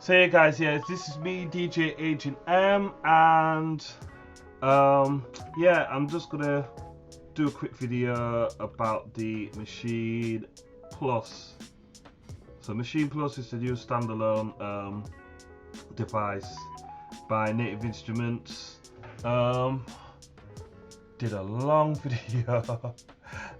So hey guys, yeah, this is me, DJ Agent M, and yeah, I'm just gonna do a quick video about the Maschine Plus. So Maschine Plus is the new standalone device by Native Instruments. Did a long video.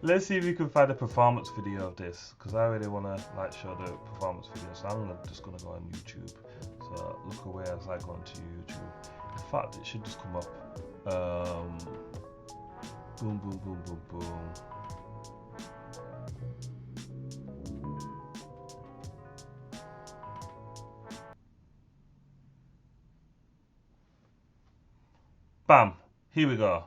Let's see if we can find a performance video of this, because I really want to show the performance video. So I'm just gonna go on YouTube. So look away as I go onto YouTube. In fact, it should just come up. Boom, boom, boom, boom, boom. Bam! Here we go.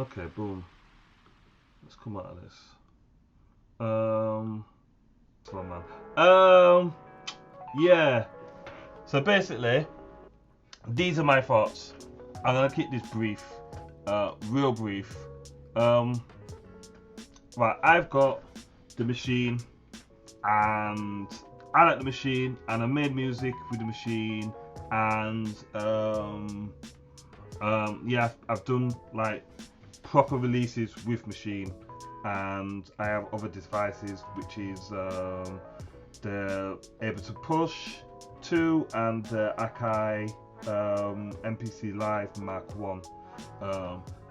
Okay, boom. Let's come out of this. Slow man. Yeah. So basically, these are my thoughts. I'm gonna keep this brief, real brief. Right, I've got the Maschine, and I like the Maschine, and I made music with the Maschine, and yeah, I've done like proper releases with Maschine, and I have other devices which is the able to push 2 and the Akai MPC Live Mark 1.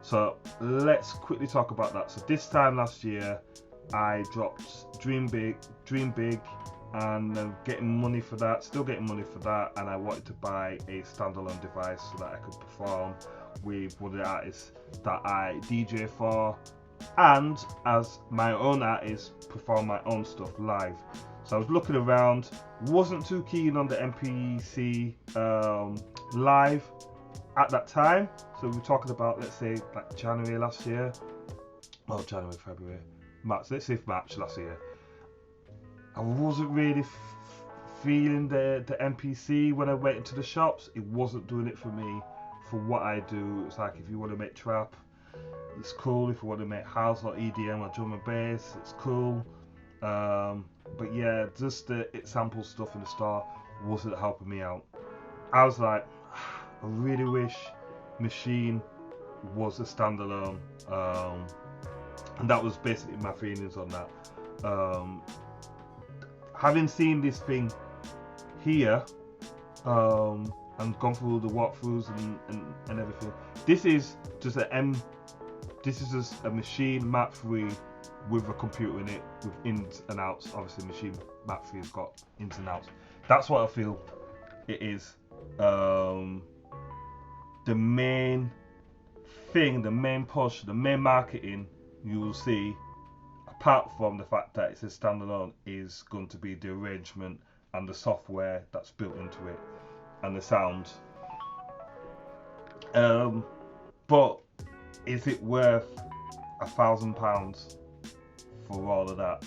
So let's quickly talk about that. So this time last year I dropped Dream Big, and I'm getting money for that, still getting money for that, and I wanted to buy a standalone device so that I could perform with one of the artists that I DJ for, and as my own artist perform my own stuff live. So I was looking around, wasn't too keen on the MPC live at that time. So we're talking about, let's say, like January last year. Oh, January, February, March. Let's say March last year. I wasn't really feeling the MPC when I went into the shops. It wasn't doing it for me. For what I do, it's like if you want to make trap, it's cool. If you want to make house or EDM or drum and bass, it's cool. But yeah, just the sample stuff in the store wasn't helping me out. I was like, I really wish Maschine was a standalone, and that was basically my feelings on that. Having seen this thing here, and gone through the walkthroughs and everything, this is just this is just a Maschine Mark 3 with a computer in it with ins and outs. Obviously Maschine Mark 3 has got ins and outs. That's what I feel it is. The main thing, the main push, the main marketing you will see, apart from the fact that it's a standalone, is going to be the arrangement and the software that's built into it and the sound. But is it worth £1,000 for all of that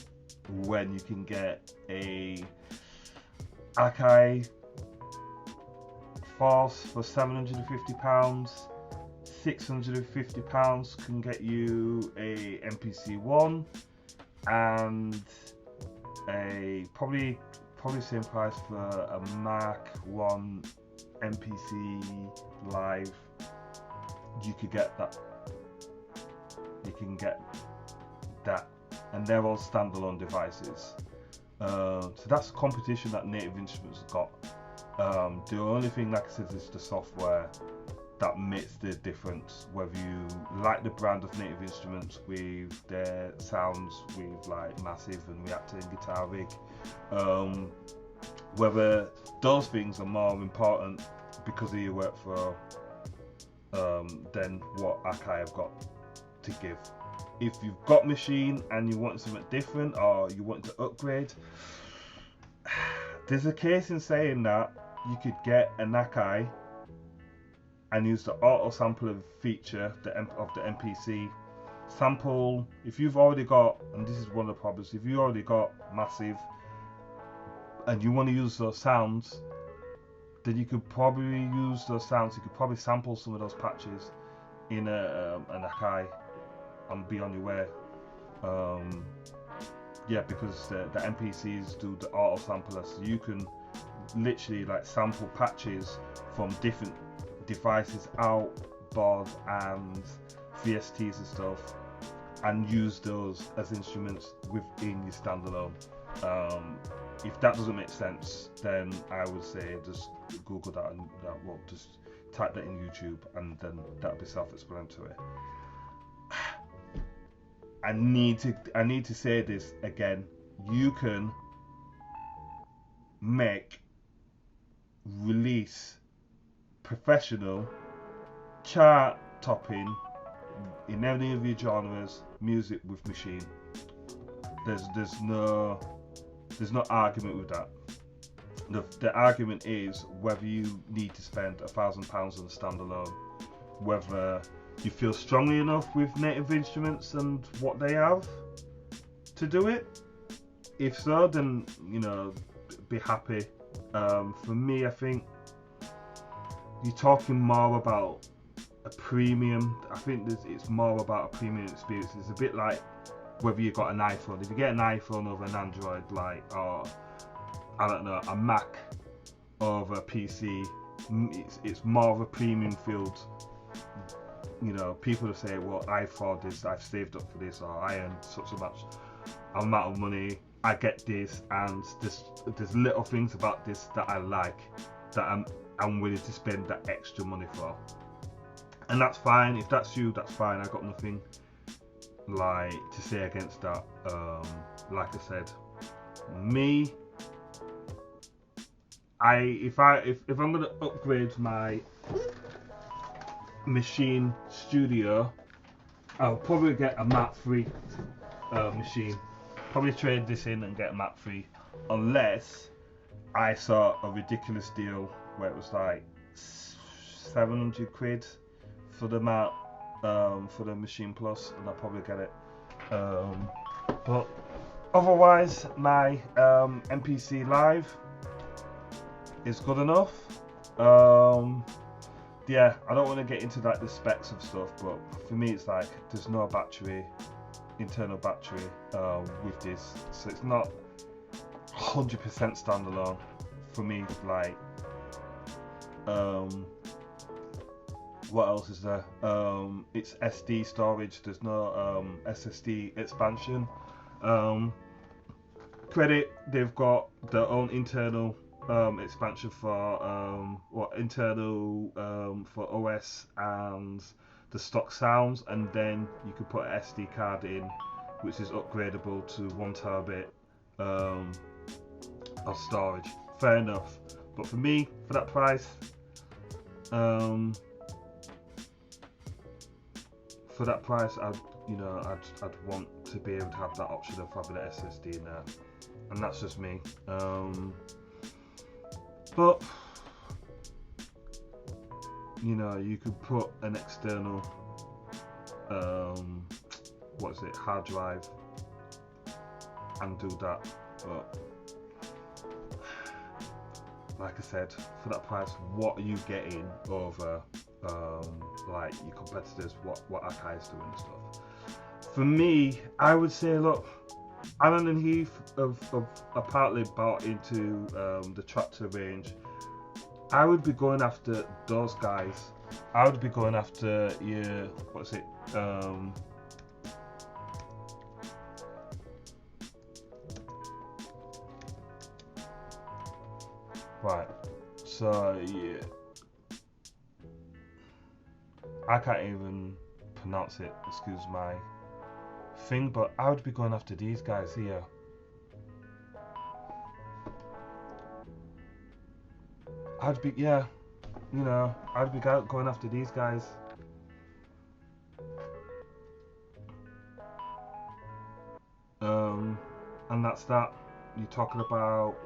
when you can get a Akai Force for £750? £650 can get you a MPC-1 and a probably same price for a Mark 1 MPC Live. You could get that. you can get that, and they're all standalone devices. So that's the competition that Native Instruments got. The only thing, like I said, is the software that makes the difference. Whether you like the brand of Native Instruments with their sounds with like massive and reactor and guitar rig, whether those things are more important because of your workflow than what Akai have got to give. If you've got Maschine and you want something different or you want to upgrade, there's a case in saying that you could get an Akai and use the auto sampler feature of the MPC sample. If you've already got, and this is one of the problems, if you already got massive and you want to use those sounds, then you could probably use those sounds. You could probably sample some of those patches in an Akai and be on your way. Yeah, because the MPCs do the auto sampler, so you can literally like sample patches from different devices, out, board and VSTs and stuff, and use those as instruments within your standalone. If that doesn't make sense, then I would say just Google that and just type that in YouTube, and then that'll be self-explanatory. I need to say this again. You can release professional chart topping in any of your genres music with Maschine. There's no argument with that. The argument is whether you need to spend £1,000 on a standalone, whether you feel strongly enough with Native Instruments and what they have to do it. If so, then be happy. For me, I think you're talking more about a premium. I think it's more about a premium experience. It's a bit like whether you got an iPhone. If you get an iPhone over an Android, or I don't know, a Mac over a PC, it's more of a premium field. People will say, well, I thought this, I've saved up for this, or I earned such a much amount of money, I get this, and there's little things about this that I like, that I'm willing to spend that extra money for. And that's fine. If that's you, that's fine. I got nothing to say against that. Like I said, me, if I'm gonna upgrade my Maschine Studio, I'll probably get a Mat 3 machine. Probably trade this in and get a Mat 3, unless I saw a ridiculous deal where it was like 700 quid for the Mat, for the Maschine Plus, and I'll probably get it. But otherwise, my MPC Live is good enough. Yeah, I don't want to get into the specs of stuff, but for me it's like there's no internal battery with this, so it's not 100% standalone for me. What else is there? It's SD storage. There's no SSD expansion. Credit, they've got their own internal expansion for for OS and the stock sounds, and then you can put an SD card in, which is upgradable to 1 terabit of storage. Fair enough, but for me, for that price, I'd want to be able to have that option of having an SSD in there, and that's just me. But you could put an external hard drive and do that, but like I said, for that price, what are you getting over your competitors, what Akai is doing and stuff? For me, I would say, look, Alan and Heath are partly bought into the tractor range. I would be going after those guys. I would be going after your So yeah, I can't even pronounce it, excuse my thing, but I would be going after these guys here. I'd be, yeah, you know, I'd be going after these guys. Um, and that's that. You're talking about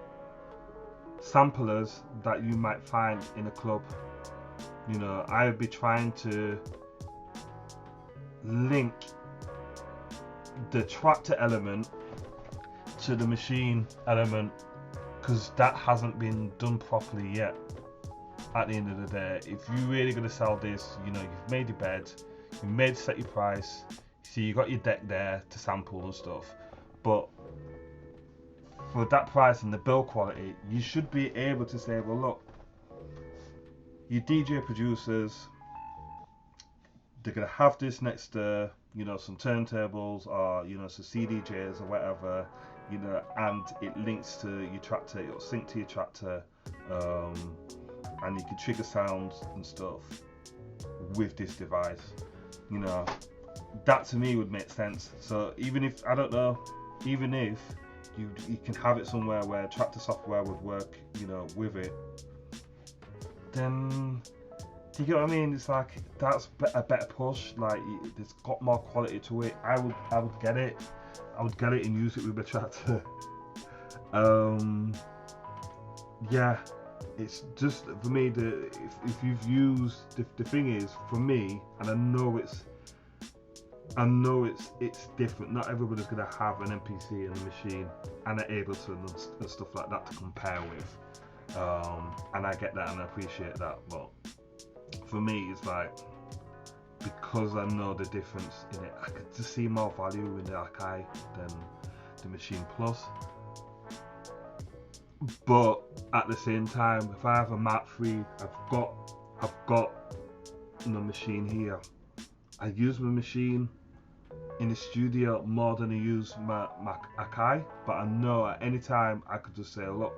samplers that you might find in a club. You know, I would be trying to link the tractor element to the machine element, because that hasn't been done properly yet. At the end of the day, if you're really going to sell this, you know, you've made your bed, you made set your price, so you got your deck there to sample and stuff, but for that price and the build quality, you should be able to say, well, look, your DJ producers, they're going to have this next to, you know, some turntables or, you know, some CDJs or whatever, you know, and it links to your tractor, it'll sync to your tractor, and you can trigger sounds and stuff with this device. You know, that to me would make sense. So even if, I don't know, even if you can have it somewhere where tractor software would work, you know, with it, then do you get what I mean? It's like, that's a better push. Like, it's got more quality to it. I would get it. I would get it and use it with my tractor. Yeah, it's just, for me, if you've used, the thing is, for me, and I know it's different. Not everybody's gonna have an MPC and a machine and an Ableton and stuff like that to compare with. And I get that and I appreciate that, but for me, it's like, because I know the difference in it, I could just see more value in the Akai than the Maschine Plus. But at the same time, if I have a Mark III, I've got my machine here. I use my machine in the studio more than I use my Akai, but I know at any time I could just say, look,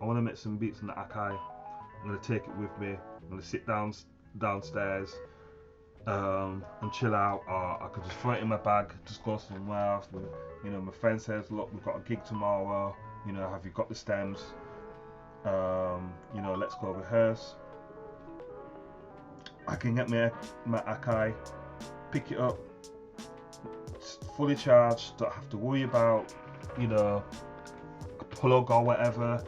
I want to make some beats on the Akai. I'm going to take it with me. I'm going to sit downstairs and chill out, or I could just throw it in my bag, just go somewhere. You know, my friend says, look, we've got a gig tomorrow, you know, have you got the stems? You know, let's go rehearse. I can get my Akai, pick it up, it's fully charged, don't have to worry about, you know, a plug or whatever.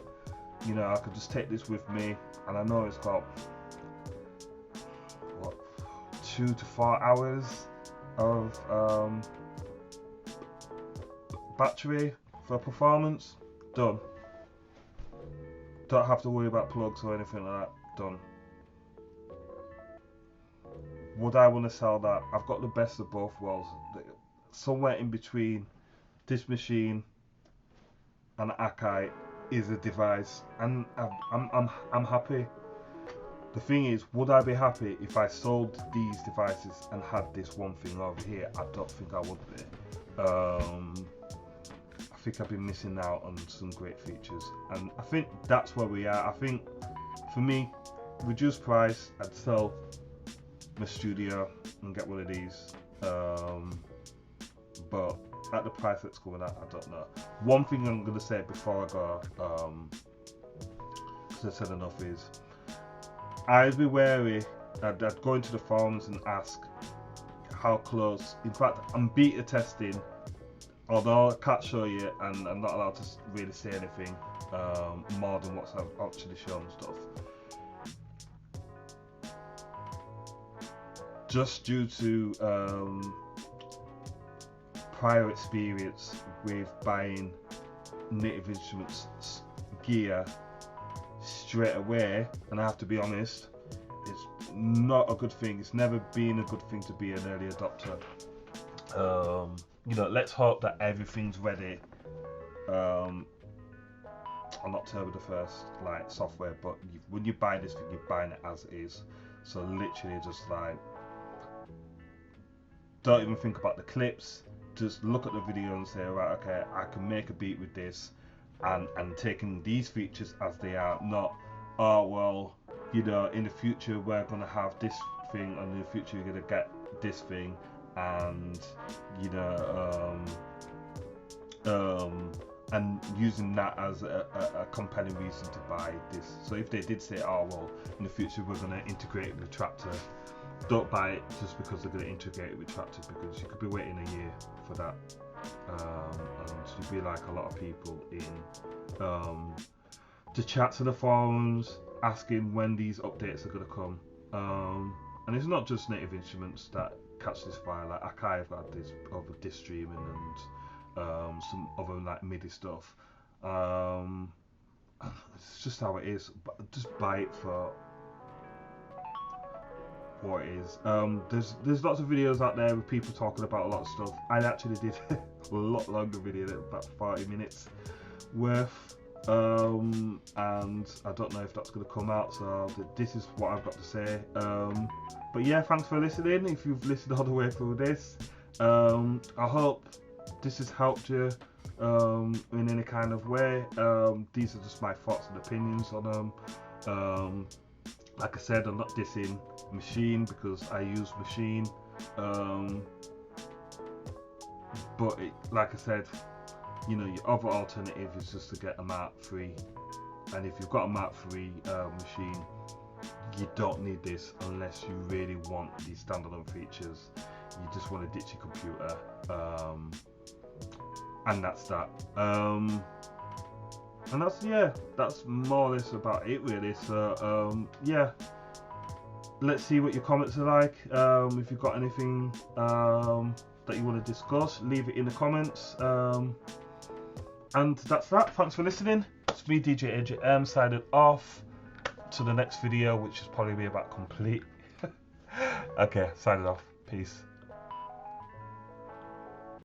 You know, I could just take this with me, and I know it's got, what, 2 to 4 hours of battery for performance. Done. Don't have to worry about plugs or anything like that. Done. Would I want to sell that? I've got the best of both worlds. Somewhere in between this machine and Akai is a device, and I'm happy. The thing is, would I be happy if I sold these devices and had this one thing over here? I don't think I would be. I think I've been missing out on some great features, and I think that's where we are. I think for me, reduced price, I'd sell my studio and get one of these, but at the price that's going at, I don't know. One thing I'm going to say before I go, because I said enough, is I'd be wary. I'd go into the forums and ask how close. In fact, I'm beta testing, although I can't show you and I'm not allowed to really say anything more than what's I've actually shown and stuff. Just due to prior experience with buying Native Instruments gear straight away, and I have to be honest, it's not a good thing. It's never been a good thing to be an early adopter. You know, let's hope that everything's ready on October the 1st, like software, but when you buy this thing, you're buying it as is. So literally just like, don't even think about the clips, just look at the video and say, right, okay, I can make a beat with this, and taking these features as they are, not oh well, you know, in the future we're gonna have this thing, and in the future you're gonna get this thing, and you know, and using that as a compelling reason to buy this. So if they did say, oh well, in the future we're gonna integrate it with the tractor, don't buy it just because they're gonna integrate it with tractor, because you could be waiting a year for that. And you'd be like a lot of people in the chats of the forums asking when these updates are going to come. And it's not just Native Instruments that catch this fire. Like Akai have got this over disk streaming and some other like MIDI stuff. It's just how it is. But just buy it for what it is. There's lots of videos out there with people talking about a lot of stuff. I actually did a lot longer video, about 40 minutes worth. And I don't know if that's going to come out, so this is what I've got to say. But yeah, thanks for listening. If you've listened all the way through this, I hope this has helped you in any kind of way. These are just my thoughts and opinions on them. Like I said, I'm not dissing Maschine because I use Maschine, but like I said, you know, your other alternative is just to get a Mark III, and if you've got a Mark III machine, you don't need this unless you really want these standalone features. You just want to ditch your computer, and that's that. And that's more or less about it really. So yeah, let's see what your comments are like. If you've got anything that you want to discuss, leave it in the comments. And that's that. Thanks for listening. It's me, DJ AJM, signing off to the next video, which is probably be about complete. Okay, signing off. Peace.